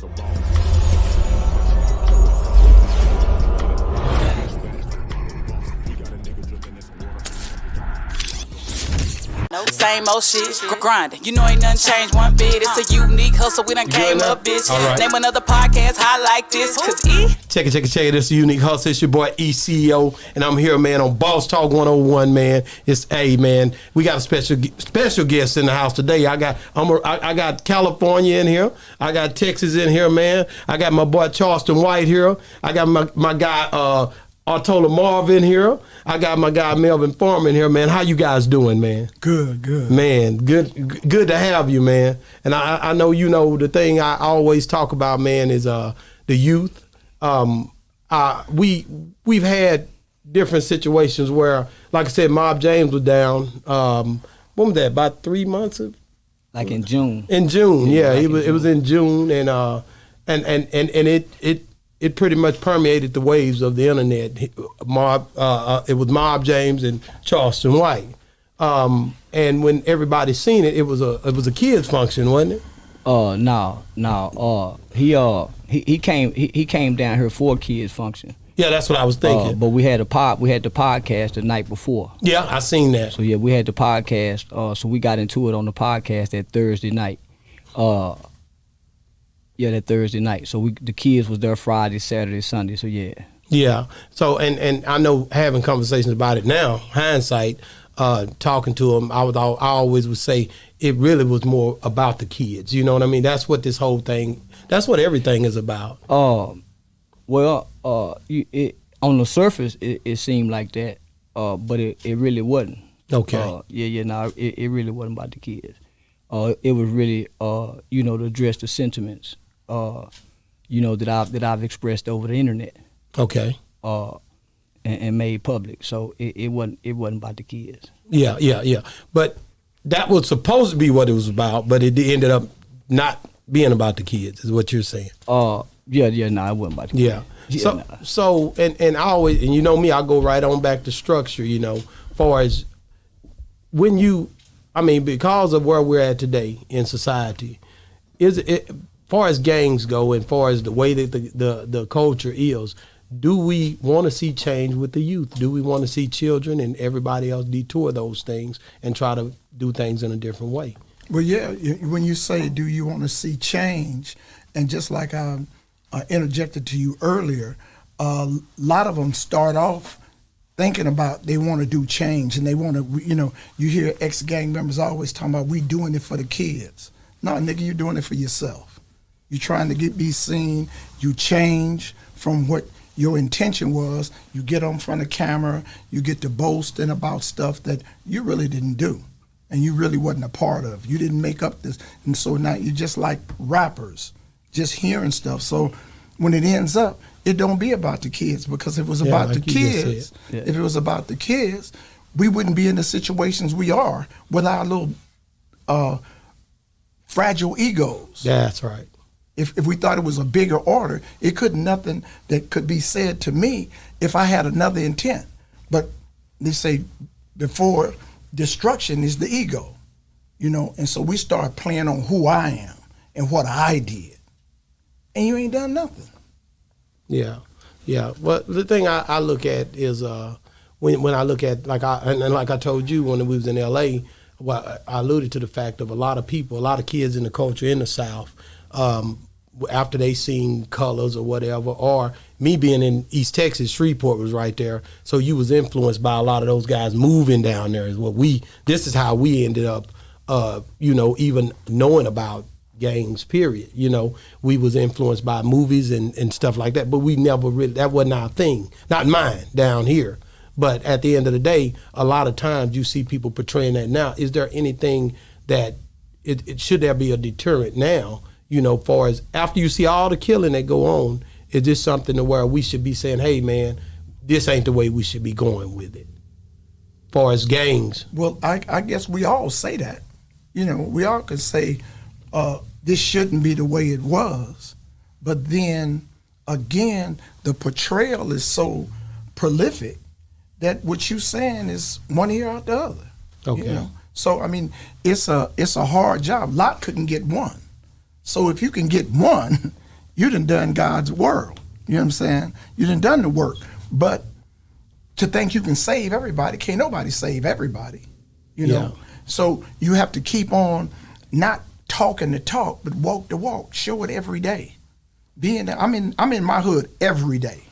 No, same old shit, grinding. You know ain't nothing changed one bit. It's a unique hustle, we done came up, bitch. Right. Name another podcast high like this, cause Check it. This is a Unique Hustle. It's your boy ECO, and I'm here, man, on Boss Talk 101, man. It's man. We got a special guest in the house today. I got California in here. I got Texas in here, man. I got my boy Charleston White here. I got my guy Ayatollah Marv in here. I got my guy Melvin in here, man. How you guys doing, man? Good. Man, good to have you, man. And I know you know the thing I always talk about, man, is the youth. We've had different situations where, like I said, Mob James was down. When was that? About 3 months? Like in June. In June, yeah. It was in June, and it pretty much permeated the waves of the internet. It was Mob James and Charleston White, and when everybody seen it, it was a kids function, wasn't it? No. He came down here for a kids function. Yeah, that's what I was thinking. But we had the podcast the night before. Yeah, I seen that. So yeah, we had the podcast. So we got into it on the podcast that Thursday night. That Thursday night. So the kids was there Friday, Saturday, Sunday. So yeah. Yeah. So and I know having conversations about it now, hindsight, talking to them, I always would say it really was more about the kids. You know what I mean? That's what this whole thing. That's what everything is about. On the surface, it seemed like that, but it really wasn't. Okay. It really wasn't about the kids. It was really, to address the sentiments, that I've expressed over the internet. Okay. And made public. So it wasn't about the kids. Yeah. But that was supposed to be what it was about, but it ended up not being about the kids, is what you're saying. It wasn't about the kids. Yeah. So and I always, and you know me, I go right on back to structure, far as because of where we're at today in society, far as gangs go and far as the way that the culture is, do we want to see change with the youth? Do we want to see children and everybody else detour those things and try to do things in a different way? Well, yeah, when you say, do you want to see change, and just like I interjected to you earlier, a lot of them start off thinking about they want to do change, and they want to, you hear ex-gang members always talking about, we doing it for the kids. No, nigga, you're doing it for yourself. You're trying to be seen. You change from what your intention was. You get on front of camera. You get to boasting about stuff that you really didn't do, and you really wasn't a part of. You didn't make up this, and so now you're just like rappers, just hearing stuff. So when it ends up, it don't be about the kids, because if it was about the kids, if it was about the kids, we wouldn't be in the situations we are with our little fragile egos. That's right. If we thought it was a bigger order, it couldn't nothing that could be said to me if I had another intent. But they say before destruction is the ego, and so we start playing on who I am and what I did, and you ain't done nothing. Yeah. Well, the thing I look at is when I look at, like I told you when we was in L.A., well, I alluded to the fact of a lot of kids in the culture in the South, after they seen Colors or whatever, or me being in East Texas, Shreveport was right there, so you was influenced by a lot of those guys moving down there. This is how we ended up, even knowing about gangs, period. We was influenced by movies and stuff like that, but we never really, that wasn't our thing, not mine down here. But at the end of the day, a lot of times you see people portraying that now. Is there anything that, should there be a deterrent now, far as after you see all the killing that go on, is this something to where we should be saying, hey man, this ain't the way we should be going with it, far as gangs? Well, I guess we all say that. We all could say, this shouldn't be the way it was. But then, again, the portrayal is so prolific that what you're saying is one ear out the other. Okay. So, it's a hard job. Lot couldn't get one. So if you can get one, You done God's world. You know what I'm saying? You done the work. But to think you can save everybody, can't nobody save everybody. You know? Yeah. So you have to keep on not talking the talk, but walk the walk. Show it every day. I'm in my hood every day.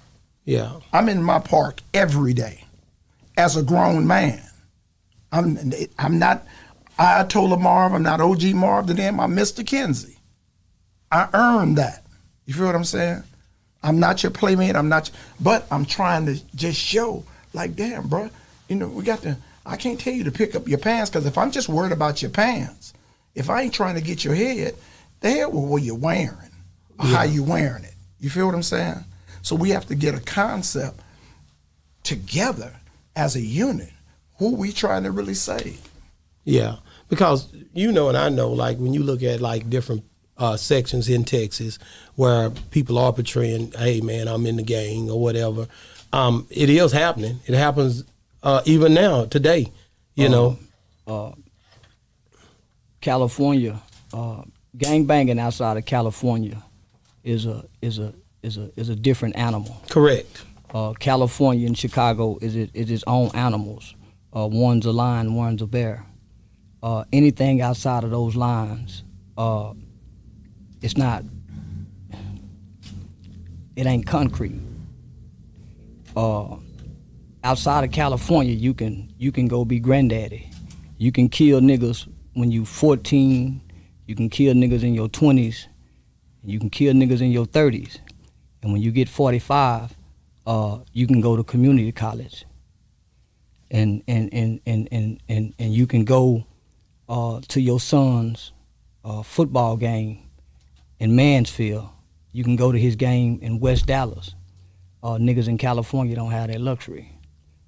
Yeah. I'm in my park every day as a grown man. I'm not Ayatollah Marv, I'm not OG Marv to them, I'm Mr. Kinsey. I earned that. You feel what I'm saying? I'm not your playmate, but I'm trying to just show, like, damn, bro, you know, I can't tell you to pick up your pants, because if I'm just worried about your pants, if I ain't trying to get your head, the hell with what you're wearing, or how you wearing it. You feel what I'm saying? So we have to get a concept together as a unit. Who we trying to really save? Yeah, because you know and I know, like when you look at like different sections in Texas where people are portraying, hey man, I'm in the gang or whatever, it is happening. It happens even now, today, you know. California, gang banging outside of California is a different animal. Correct. California and Chicago is its own animals. One's a lion, one's a bear. Anything outside of those lines, it ain't concrete. Outside of California, you can go be granddaddy. You can kill niggas when you 14. You can kill niggas in your 20s. You can kill niggas in your 30s. And when you get 45, you can go to community college. And you can go to your son's football game in Mansfield. You can go to his game in West Dallas. Niggas in California don't have that luxury.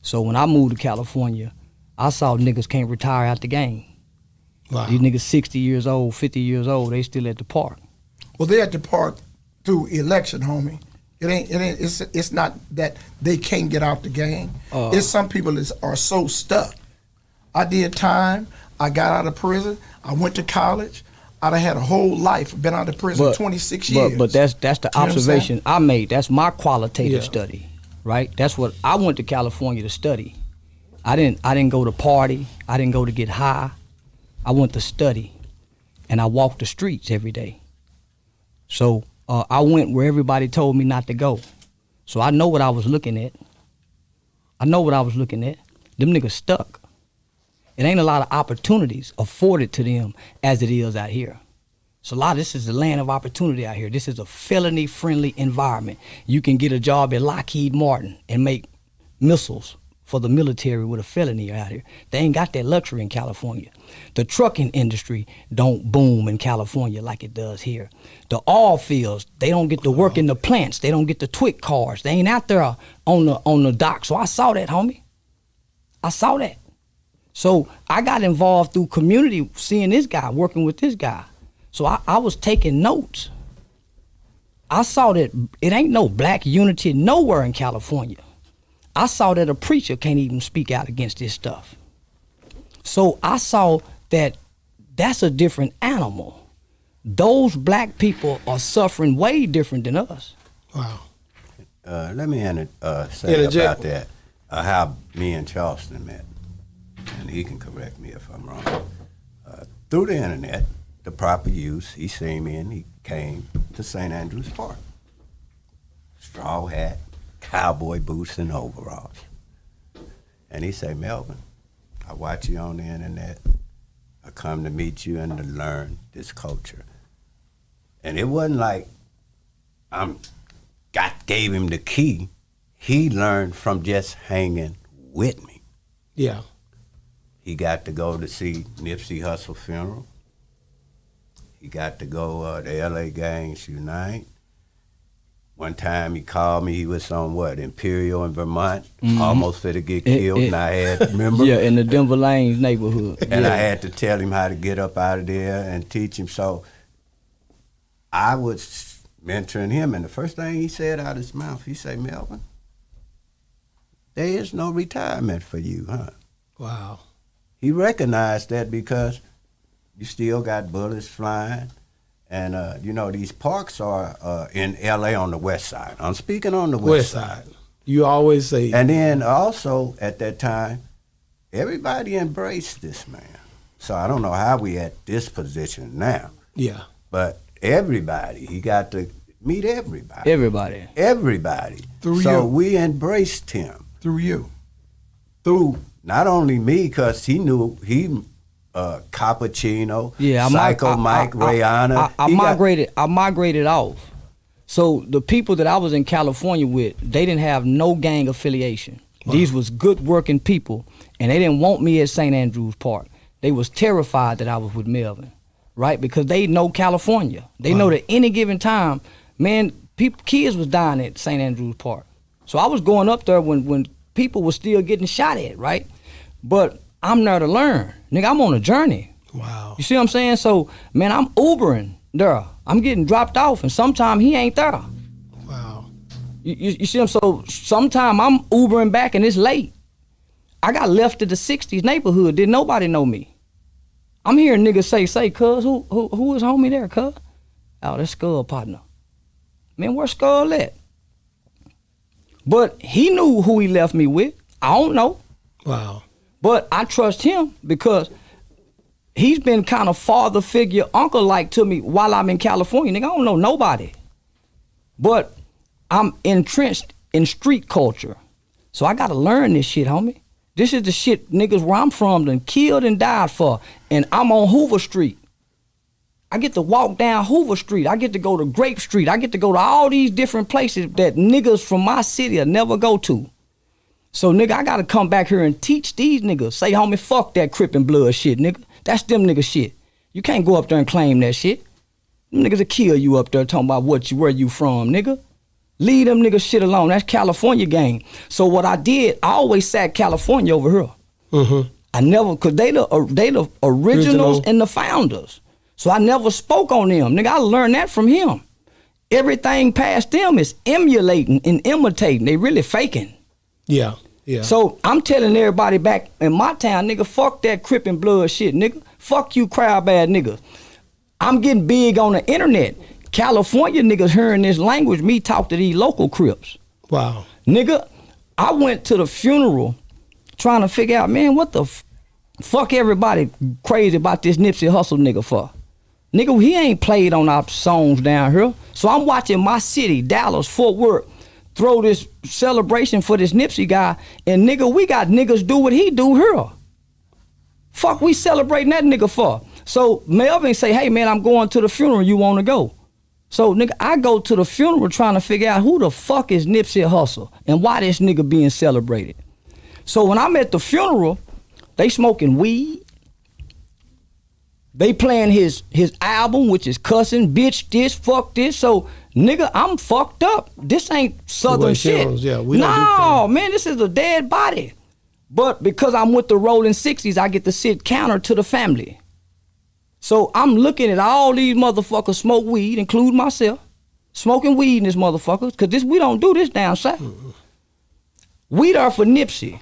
So when I moved to California, I saw niggas can't retire out the game. Wow. These niggas 60 years old, 50 years old, they still at the park. Well, they're at the park through election, homie. It's not that they can't get out the game. It's some people that are so stuck. I did time. I got out of prison. I went to college. I'd have had a whole life. Been out of prison 26 years. But that's the observation I made. That's my qualitative Yeah. study, right? That's what I went to California to study. I didn't go to party. I didn't go to get high. I went to study, and I walked the streets every day. So I went where everybody told me not to go. So I know what I was looking at. Them niggas stuck. It ain't a lot of opportunities afforded to them as it is out here. So this is the land of opportunity out here. This is a felony-friendly environment. You can get a job at Lockheed Martin and make missiles for the military with a felony out here. They ain't got that luxury in California. The trucking industry don't boom in California like it does here. The oil fields, they don't get to work in the plants. They don't get to twit cars. They ain't out there on the dock. So I saw that, homie. I saw that. So I got involved through community, seeing this guy, working with this guy. So I was taking notes. I saw that it ain't no black unity nowhere in California. I saw that a preacher can't even speak out against this stuff. So I saw that that's a different animal. Those black people are suffering way different than us. Wow. Let me say about that, how me and Charleston met. And he can correct me if I'm wrong. Through the internet, the proper use, he seen me and he came to St. Andrews Park. Straw hat, cowboy boots, and overalls. And he said, Melvin, I watch you on the internet. I come to meet you and to learn this culture. And it wasn't like God gave him the key. He learned from just hanging with me. Yeah. He got to go to see Nipsey Hussle funeral. He got to go to LA Gangs Unite. One time he called me, he was on Imperial in Vermont, almost fit to get killed, and I had, remember? Yeah, in the Denver Lanes neighborhood. And yeah. I had to tell him how to get up out of there and teach him. So I was mentoring him, and the first thing he said out of his mouth, he said, Melvin, there is no retirement for you, huh? Wow. He recognized that because you still got bullets flying, And these parks are in L.A. on the west side. I'm speaking on the west side. You always say. And then also at that time, everybody embraced this man. So I don't know how we at this position now. Yeah. But everybody, he got to meet everybody. Everybody. Through so you. we embraced him. Through you. Through not only me, because he knew Cappuccino, Yeah, Psycho Mike, Rihanna. I migrated off. So the people that I was in California with, they didn't have no gang affiliation. Wow. These was good working people, and they didn't want me at St. Andrews Park. They was terrified that I was with Melvin, right? Because they know California. They know that any given time, man, kids was dying at St. Andrews Park. So I was going up there when people were still getting shot at, right? But I'm there to learn. Nigga, I'm on a journey. Wow. You see what I'm saying? So, man, I'm Ubering there. I'm getting dropped off, and sometime he ain't there. Wow. You see him? So sometime I'm Ubering back and it's late. I got left at the 60s neighborhood. Didn't nobody know me. I'm hearing niggas say, cuz, who is homie there, cuz? Oh, that's Skull partner. Man, where's Skull at? But he knew who he left me with. I don't know. Wow. But I trust him because he's been kind of father figure, uncle-like to me while I'm in California. Nigga, I don't know nobody. But I'm entrenched in street culture. So I gotta learn this shit, homie. This is the shit niggas where I'm from done killed and died for. And I'm on Hoover Street. I get to walk down Hoover Street. I get to go to Grape Street. I get to go to all these different places that niggas from my city will never go to. So, nigga, I gotta come back here and teach these niggas. Say, homie, fuck that Crip and Blood shit, nigga. That's them nigga shit. You can't go up there and claim that shit. Them niggas will kill you up there talking about where you from, nigga. Leave them niggas shit alone. That's California gang. So what I did, I always sat California over here. Mm-hmm. I never, cause they the originals and the founders. So I never spoke on them. Nigga, I learned that from him. Everything past them is emulating and imitating. They really faking. Yeah, yeah. So I'm telling everybody back in my town, nigga, fuck that Crip and Blood shit, nigga. Fuck you crowd bad niggas. I'm getting big on the internet. California niggas hearing this language, me talk to these local Crips. Wow. Nigga, I went to the funeral trying to figure out, man, what the fuck everybody crazy about this Nipsey Hussle nigga for? Nigga, he ain't played on our songs down here. So I'm watching my city, Dallas, Fort Worth, throw this celebration for this Nipsey guy, and nigga, we got niggas do what he do here. Fuck we celebrating that nigga for? So Melvin say, hey man, I'm going to the funeral, you wanna go? So nigga, I go to the funeral trying to figure out who the fuck is Nipsey Hussle and why this nigga being celebrated. So when I'm at the funeral, they smoking weed. They playing his album, which is cussing, bitch this, fuck this. So nigga, I'm fucked up. This ain't Southern shit. Yeah, no, man, this is a dead body. But because I'm with the Rolling 60s, I get to sit counter to the family. So I'm looking at all these motherfuckers smoke weed, including myself, smoking weed in this motherfucker, because we don't do this down south. Mm-hmm. We there for Nipsey.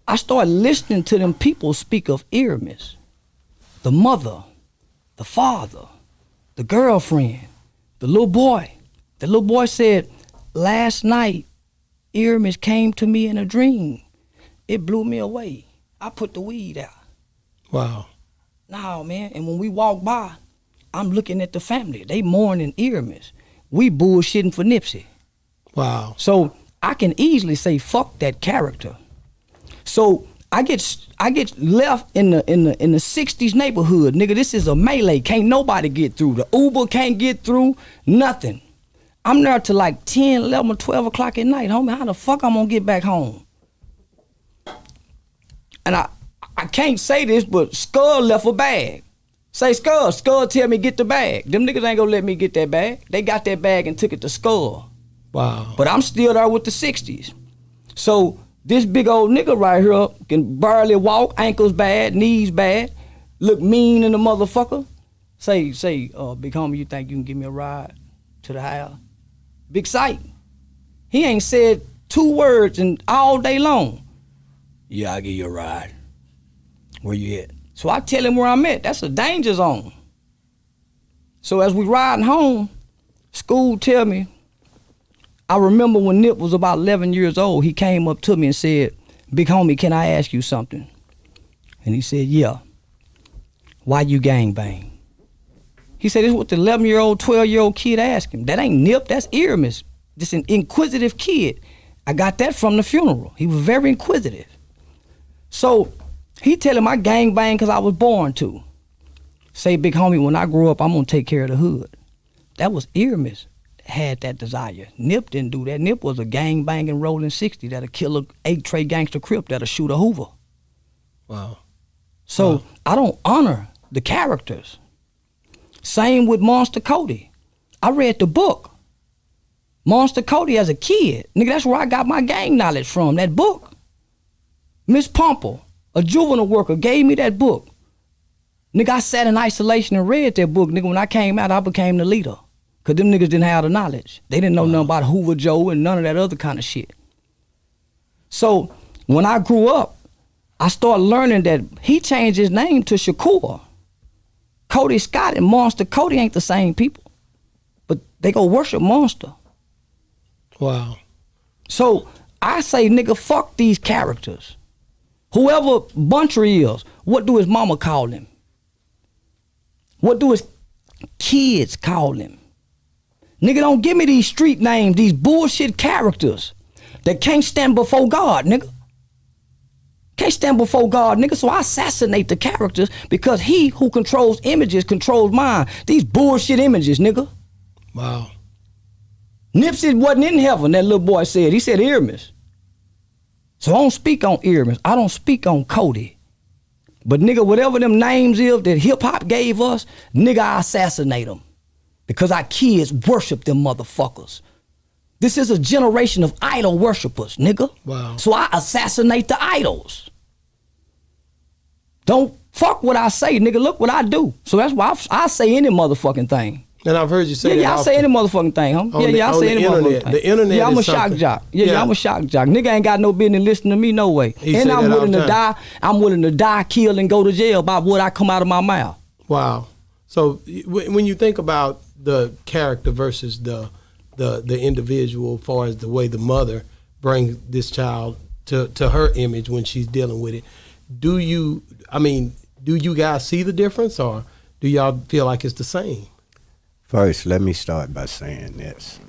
I started listening to them people speak of Aramis, the mother, the father, the girlfriend, the little boy. The little boy said, last night, Aramis came to me in a dream. It blew me away. I put the weed out. Wow. No, man. And when we walk by, I'm looking at the family. They mourning Aramis. We bullshitting for Nipsey. Wow. So I can easily say, fuck that character. So I get left in the 60s neighborhood. Nigga, this is a melee. Can't nobody get through. The Uber can't get through. Nothing. I'm there till like 10, 11, 12 o'clock at night, homie. How the fuck I'm gonna get back home? And I can't say this, but Skull left a bag. Say Skull tell me get the bag. Them niggas ain't gonna let me get that bag. They got that bag and took it to Skull. Wow. But I'm still there with the 60s. So this big old nigga right here can barely walk, ankles bad, knees bad, look mean in the motherfucker. Say, big homie, you think you can give me a ride to the house? Big sight. He ain't said 2 words and all day long. Yeah, I'll give you a ride. Where you at? So I tell him where I'm at. That's a danger zone. So as we riding home, school tell me, I remember when Nip was about 11 years old, he came up to me and said, "Big homie, can I ask you something?" And he said, "Yeah." "Why you gangbang?" He said, "This is what the 11-year-old, 12-year-old kid asked him. That ain't Nip, that's Aramis. Just an inquisitive kid." I got that from the funeral. He was very inquisitive. So he tell him I gangbang because I was born to. Say, "Big homie, when I grow up, I'm gonna take care of the hood." That was Aramis had that desire. Nip didn't do that. Nip was a gang-banging rolling 60 that'll kill a 8-tray gangster Crip that'll shoot a Hoover. Wow. So I don't honor the characters. Same with Monster Cody. I read the book. Monster Cody as a kid. Nigga, that's where I got my gang knowledge from, that book. Miss Pomple, a juvenile worker, gave me that book. Nigga, I sat in isolation and read that book. Nigga, when I came out, I became the leader. Because them niggas didn't have the knowledge. They didn't know nothing about Hoover Joe and none of that other kind of shit. So when I grew up, I started learning that he changed his name to Shakur. Cody Scott and Monster Cody ain't the same people. But they go worship Monster. Wow. So I say, nigga, fuck these characters. Whoever Buncher is, what do his mama call him? What do his kids call him? Nigga, don't give me these street names, these bullshit characters that can't stand before God, nigga. Can't stand before God, nigga, so I assassinate the characters because he who controls images controls mine. These bullshit images, nigga. Wow. Nipsey wasn't in heaven, that little boy said. He said Aramis. So I don't speak on Aramis. I don't speak on Cody. But nigga, whatever them names is that hip-hop gave us, nigga, I assassinate them. Because our kids worship them motherfuckers. This is a generation of idol worshipers, nigga. Wow. So I assassinate the idols. Don't fuck what I say, nigga. Look what I do. So that's why I say any motherfucking thing. And I've heard you say that. Yeah, I say any motherfucking thing, huh? I say any motherfucking thing. The internet yeah, I'm a is shock something. jock. Yeah, I'm a shock jock. Nigga ain't got no business listening to me, no way. And I'm willing to die. I'm willing to die, kill, and go to jail about what I come out of my mouth. Wow. So when you think about the character versus the individual, as far as the way the mother brings this child to her image when she's dealing with it, do you guys see the difference, or do y'all feel like it's the same? First, let me start by saying this.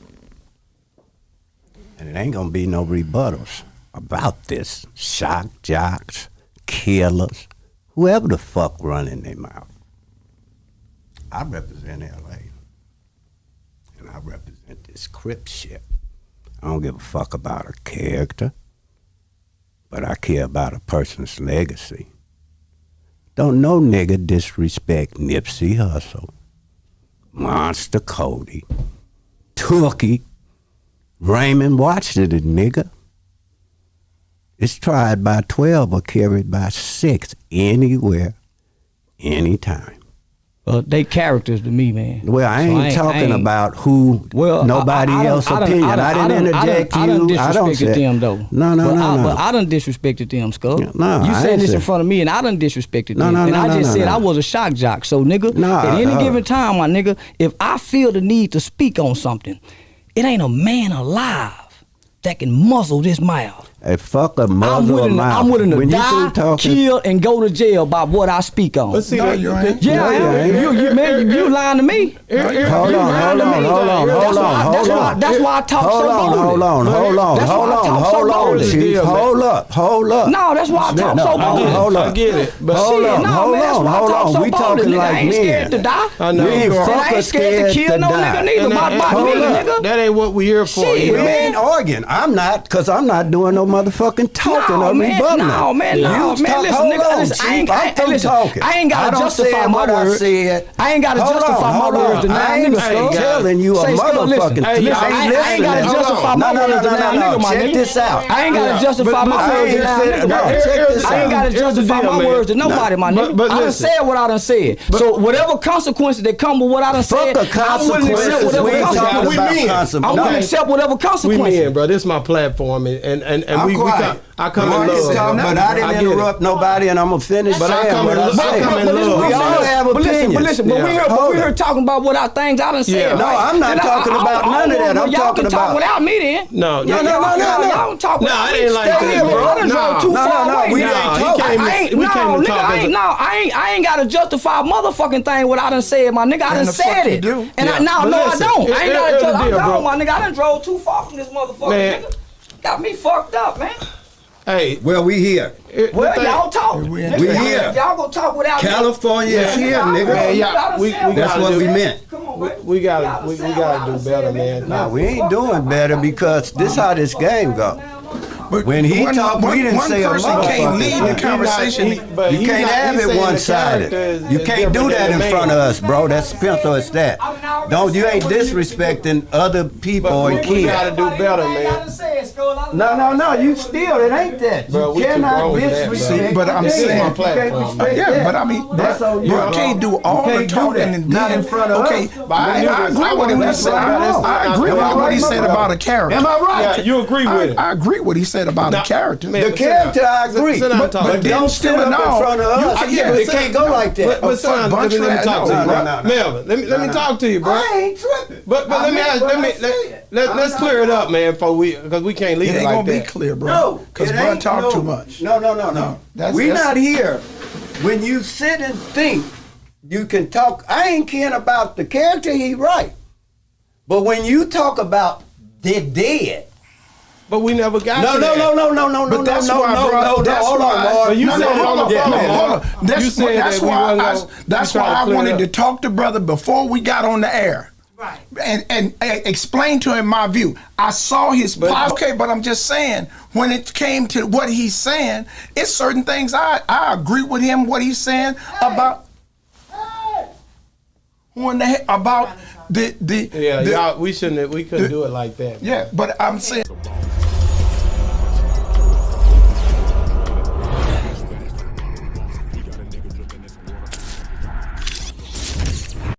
And it ain't gonna be no rebuttals about this. Shock jocks, killers, whoever the fuck running their mouth. I represent LA. And I represent this Crip shit. I don't give a fuck about a character, but I care about a person's legacy. Don't no nigga disrespect Nipsey Hussle, Monster Cody, Tookie, Raymond Washington, nigga. It's tried by 12 or carried by 6 anywhere, anytime. They characters to me, man. Well, I ain't talking about who nobody else's opinion. I didn't interject you. I done disrespected them, though. No. But I done disrespected them, Skull. No, you saying this in front of me, and I done disrespected them. And I just said I was a shock jock. So, nigga, at any given time, my nigga, if I feel the need to speak on something, it ain't a man alive that can muzzle this mouth. Hey, fuck a muzzle mouth. I'm willing to die, kill, and go to jail about what I speak on. Let's see. No, you ain't. Yeah, I am. Man, you lying to me. Hold on. That's why I talk so boldly. Hold on, Chief. Hold up. No, that's why I talk so boldly. Hold up. I get it. But Hold on. We talking like men. I ain't scared to die. I know. We ain't I fucking ain't scared to kill no nigga neither. About me, nigga. That ain't what we here for. Shit, You know? We ain't arguing. I'm not, because I'm not doing no motherfucking talking or rebutting. No, man. Listen, nigga. Listen, I ain't got to justify my words. I ain't got to justify my words to now niggas. I ain't telling you a motherfucking thing. I ain't got to justify my words to now nigga, my nigga. Check this out. I ain't got to justify my words to now nigga. I ain't got to justify my words to nobody, my nigga. I done said what I done said. So whatever consequences that come with what I done said, I'm willing to accept whatever consequences. have consequences. I'm gonna accept whatever We consequences. men, bro. This is my platform, and I'm we quiet. I come in But love. I didn't get it. interrupt nobody, and I'm gonna finish But I saying come what in I love. I said. come in love. We all have opinions. But listen, but we Hold here it. talking about what our things I done said. Yeah. No, right? I'm not Then talking about none of that. I'm y'all talking can talk about- without me then. No, Y'all don't talk No, without it me. ain't like Stay that, here, bro. I done drove too No, far no, away. we No, ain't he talking. came to- I ain't, we no, came to nigga, talk as a- I ain't got to justify a motherfucking thing what I done said, my nigga. I done And the fuck said you it. do. And Yeah. I But no, listen, I don't. I ain't got to here's the justify. deal, I'm bro. gone, my nigga. I done drove too far from this motherfucker, Man. nigga. Got me fucked up, man. Hey, Well, we here. Well, y'all talk. We Nigga, here. Y'all gonna talk without me. California is here, nigga. yeah, we That's gotta what do- we meant. Come on, man. we gotta do better, man. No, we ain't doing better because this how this game go. But When he talked, we didn't one say a person can't motherfucking lead thing. the conversation. You can't have it one-sided. You can't do that in front of us, bro. That's pencil as that. Don't you ain't disrespecting other people and we kids. gotta do better, man. No. You still it ain't that. Bro, we You too cannot grown for that, bro. disrespect. See, but I'm This is saying- my platform, man. Yeah, but I mean, That's bro, on you, you bro. can't do all You the can't do talking that. and Not then in front of okay. us. But I agree with him when he said. I agree with what he said about a character. Am I right? Yeah, you agree with it. I agree what he said about a character. man, The character, I agree. Sit down, But talk. don't then sit up in no, front of you us. can- yeah, It can't go like that. But son, let me talk to you, bro. No. Melvin, let me talk to you, bro. I ain't tripping. But I let me meant ask, what I said. let's clear it up, man, because we can't leave It it ain't like gonna be that. clear, bro. No, because it bro ain't talk no- too much. No. That's- We that's- not here. When you sit and think, you can talk. I ain't caring about the character he write. But when you talk about the dead. But we never got No. to that. But that's why, bro. That's Hold on, why. Marv. But you No, said no, it on hold the on, phone, hold on, Marv. hold on. You That's said that's that we why wasn't I. gonna- That's we why tried to I clear wanted it to up. talk to brother before we got on the air. Right. And explain to him my view. I saw his okay, but I'm just saying when it came to what he's saying, it's certain things I agree with him what he's saying about when the about the Yeah, y'all, we couldn't do it like that. yeah, but I'm saying